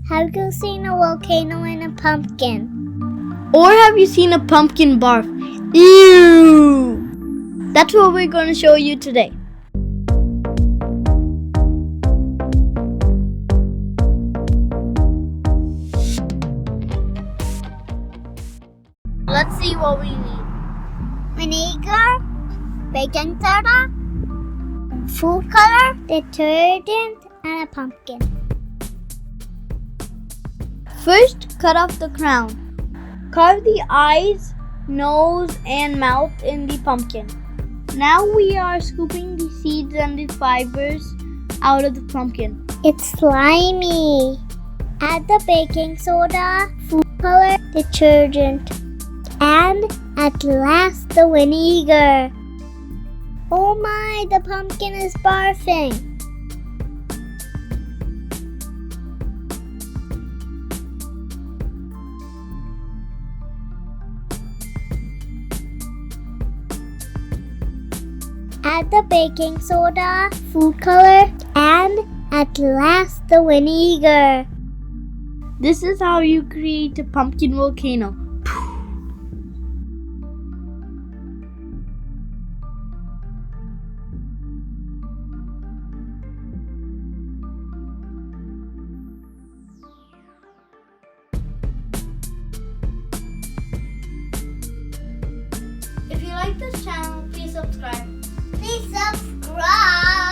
Have you seen a volcano and a pumpkin? Or have you seen a pumpkin barf? Ew! That's what we're going to show you today. Let's see what we need. Vinegar, baking soda, food color, detergent, and a pumpkin. First, cut off the crown. Carve the eyes, nose, and mouth in the pumpkin. Now we are scooping the seeds and the fibers out of the pumpkin. It's slimy. Add the baking soda, food color, detergent, and at last the vinegar. Oh my, the pumpkin is barfing. Add the baking soda, food color, and at last the vinegar. This is how you create a pumpkin volcano. If you like this channel, please subscribe. Please subscribe.